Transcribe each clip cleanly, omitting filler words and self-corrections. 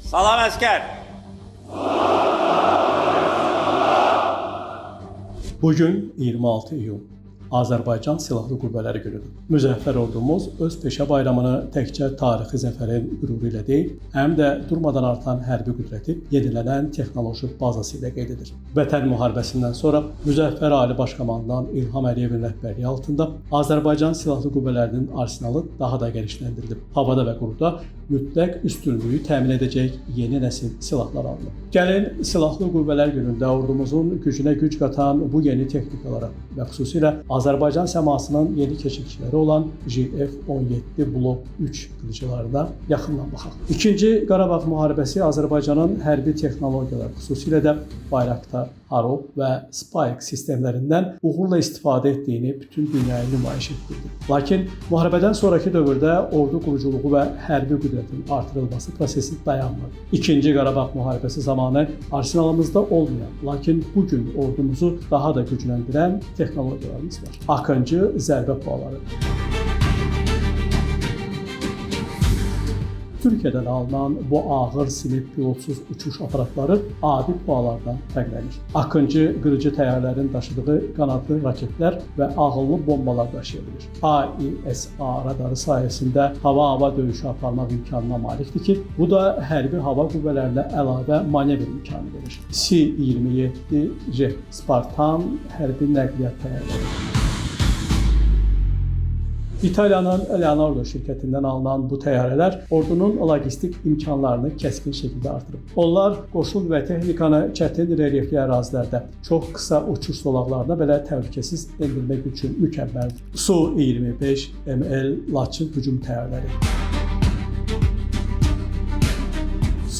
Salam əskər. Bugün 26 iyun Azərbaycan Silahlı Qüvvələri günüdür. Müzəffər ordumuz öz peşə bayramını təkcə tarixi zəfərin qüruru ilə deyil, həm də durmadan artan hərbi qüdrəti, yenilənən texnoloji bazası ilə qeyd edir. Vətən müharibəsindən sonra Müzəffər Ali Baş Komandan İlham Əliyevin rəhbərliyi altında Azərbaycan Silahlı Qüvvələrinin arsenalı daha da genişləndirilib. Havada və quruda mütləq üstünlüyü təmin edəcək yeni nəsil silahlar alınıb. Gəlin Silahlı Qüvvələr günündə ordumuzun gücünə güc qatan bu yeni texnikalara və xüsusilə Azərbaycan səmasının yeni keşikçiləri olan JF-17 Blok 3 qılıcılarına yaxından baxaq. İkinci Qarabağ müharibəsi Azərbaycanın hərbi texnologiyalar, xüsusilə də Bayraktar, Harop və Spike sistemlərindən uğurla istifadə etdiyini bütün dünyaya nümayiş etdirdi. Lakin müharibədən sonraki dövrdə ordu quruculuğu və hərbi qüdrətin artırılması prosesi dayanmadı. İkinci Qarabağ müharibəsi zamanı arsenalımızda olmayan, lakin bugün ordumuzu daha da gücləndirən texnologiyalarımız var. Akıncı zərbə puaları. Türkiyədən alınan bu ağır sinif pilotsuz uçuş aparatları adi pualardan fərqlənir. Akıncı qırıcı təyyarələrin daşıdığı qanadlı raketlər və ağıllı bombalar daşıya bilir. AISA radarı sayəsində hava-hava döyüşü aparmaq imkanına malikdir ki, bu da hərbi hava qüvvələrinə əlavə manevr imkanı verir. C-27J Spartan hərbi nəqliyyat təyyarələri. İtaliyanın Leonardo şirkətindən alınan bu təyyarələr ordunun logistik imkanlarını kəskin şəkildə artırıb. Onlar qoşun və texnikanı çətin relyefli ərazilərdə çox qısa uçuş zolaqlarına belə təhlükəsiz endirmək üçün mükəmməldir. Su-25ML Laçın hücum təyyarələri.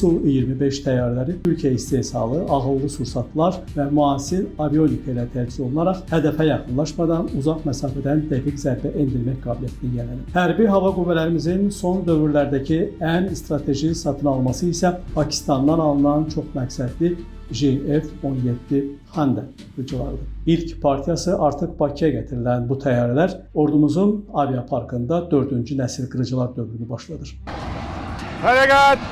Su-25 təyyarələri Türkiyə istehsalı, ağıllı sursatlar və müasir avionika ilə təchiz olunaraq hədəfə yaxınlaşmadan uzaq məsafədən dəqiq zərbə endirmək qabiliyyətini yiyələnir. Hərbi hava qüvvələrimizin son dövrlərdəki ən strateji satın alması isə Pakistandan alınan çox məqsədli JF-17 Hunter qılıcılarıdır. İlk partiyası artıq Bakıya gətirilən bu təyyarələr ordumuzun aviaparkında 4-cü nəsil qırıcılar dövrünü başladır. Hərəkət!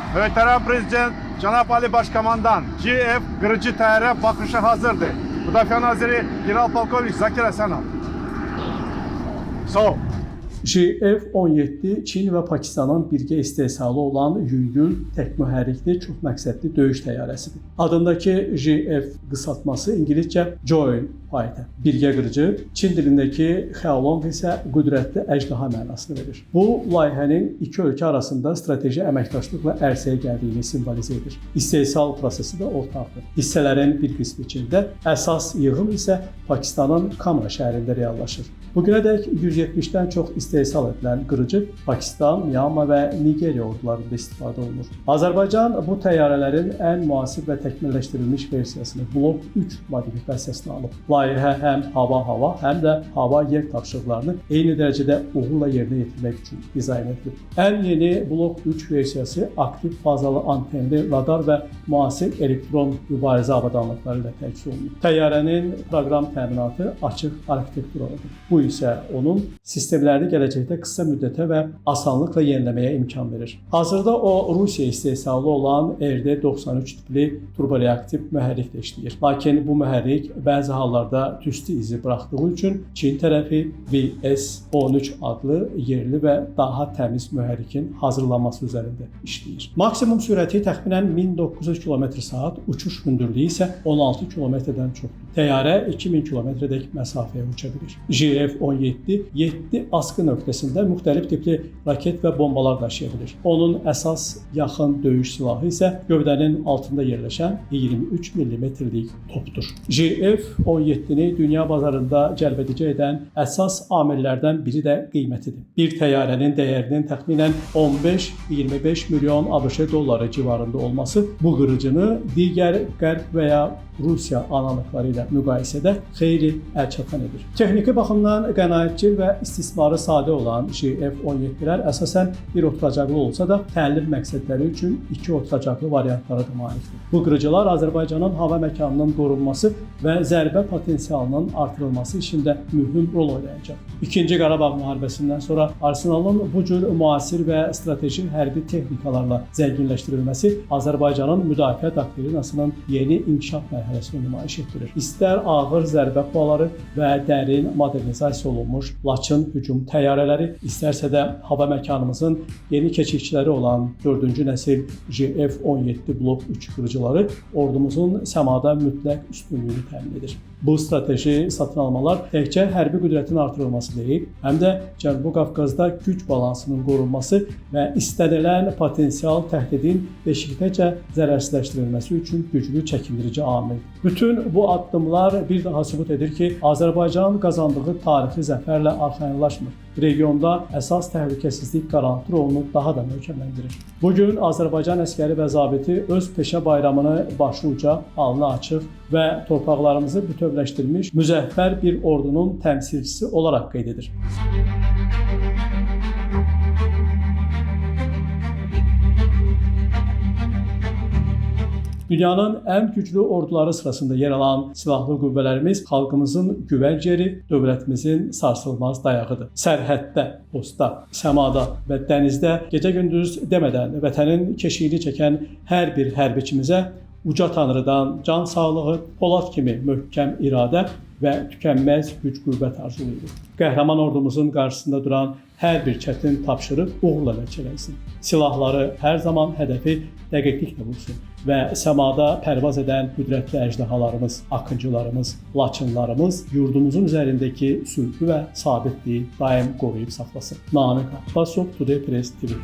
Möhtərəm Prezident Cənab Ali Başkomandan GF qırıcı təyyarə baxışa hazırdır. Müdafiə Naziri General-Polkovnik Zakir Həsənov. Sağ ol. JF-17 Çin və Pakistanın birgə istehsalı olan yüngül, tək mühərrikli, çox məqsədli döyüş təyyarəsidir. Adındakı JF qısaltması İngiliscə Joint Fighter, birgə qırıcı, Çin dilindəki Heolong isə qüdrətli əjdaha mənasını verir. Bu, layihənin iki ölkə arasında strateji əməkdaşlıq və ərsəyə gəldiyini simvolizə edir. İstehsal prosesi də ortaqdır. Hissələrin bir qismi Çində, əsas yığım isə Pakistanın Kamra şəhərində reallaşır. Bugünədək 170-dən çox istehsal edilən qırıcı Pakistan, Myanma və Nigeriya ordularında istifadə olunur. Azərbaycan bu təyyarələrin ən müasir və təkmilləşdirilmiş versiyasını Blok 3 modifikasiyasına alıb. Layihə həm hava-hava, həm də hava-yer tapşırıqlarını eyni dərəcədə uğurla yerinə yetirmək üçün dizayn edilib. Ən yeni Blok 3 versiyası aktiv fazalı antenli radar və müasir elektron mübarizə avadanlıqları ilə təchiz olunub. Təyyarənin proqram təminatı açıq arkitekturalıdır. Bu isə onun sistemlərini gələcəkdə qısa müddətə və asanlıqla yeniləməyə imkan verir. Hazırda o, Rusiya istehsalı olan RD-93 tipli turboreaktiv mühərriklə işləyir. Lakin bu mühərrik bəzi hallarda tüstü izi buraxdığı üçün Çin tərəfi VS-13 adlı yerli və daha təmiz mühərrikin hazırlanması üzərində işləyir. Maksimum sürəti təxminən 1900 km/saat, uçuş hündürlüyü isə 16 km-dən çoxdur. Təyyarə 2000 km-dək məsafəyə uça bilir. JF-17 7 askı nöqtəsində müxtəlif tipli raket və bombalar daşıya bilir. Onun əsas yaxın döyüş silahı isə gövdənin altında yerləşən 23 mm-lik topdur. JF-17-ni dünya bazarında cəlbedici edən əsas amillərdən biri də qiymətidir. Bir təyyarənin dəyərinin təxminən 15-25 milyon ABŞ dolları civarında olması bu qırıcını digər Qərb və ya Rusiya analıqları ilə müqayisədə xeyli əlçatan edir. Texniki baxımdan qənaətcil və istismarı sadə olan JF-17-lər əsasən bir oturacaqlı olsa da, təlim məqsədləri üçün 2 oturacaqlı variantlara da malikdir. Bu qırıcılar Azərbaycanın hava məkanının qorunması və zərbə potensialının artırılması işində mühüm rol oynayacaq. İkinci Qarabağ müharibəsindən sonra arsenalın bu cür müasir və strateji hərbi texnikalarla zənginləşdirilməsi Azərbaycanın müdafiə doktrinasının yeni inkişaf mərhələsini nümayiş etdirir. İstər ağır zərbə puaları və dərin modernizasiya olunmuş Laçın hücum təyyarələri, istərsə də hava məkanımızın yeni keşikçiləri olan 4-cü nəsil JF-17 blok 3 qırıcıları ordumuzun səmada mütləq üstünlüyünü təmin edir. Bu strateji satın almalar təkcə hərbi qüdrətin artırılması deyil, həm də Cənubi Qafqazda güc balansının qorunması və istənilən potensial təhdidin beşikdəcə zərərsizləşdirilməsi üçün güclü çəkindirici amil. Bütün bu addımlar bir daha sübut edir ki, Azərbaycan qazandığı tarixi zəfərlə arxayınlaşmır. Regionda əsas təhlükəsizlik qarantı rolunu daha da möhkəmləndirir. Bugün Azərbaycan əskəri və zabiti öz peşə bayramını başı uca, alnı açıq və torpaqlarımızı bütövləşdirmiş müzəffər bir ordunun təmsilçisi olaraq qeyd edir. Dünyanın ən güclü orduları sırasında yer alan silahlı qüvvələrimiz xalqımızın güvənc yeri, dövlətimizin sarsılmaz dayağıdır. Sərhəddə, postda, səmada və dənizdə gecə-gündüz demədən vətənin keşiyini çəkən hər bir hərbiçimizə uca Tanrıdan can sağlığı, Polad kimi möhkəm iradə və tükənməz güc-qüvvət arzulayırıq. Qəhrəman ordumuzun qarşısında duran hər bir çətin tapşırıq uğurla nəticələnsin. Silahları hər zaman hədəfi dəqiqliklə vursun və səmada pərvaz edən qüdrətli əjdahalarımız, akıncılarımız, laçınlarımız yurdumuzun üzərindəki sülhü və sabitliyi daim qoruyub saxlasın. Namiq Abbasov, Today Press TV.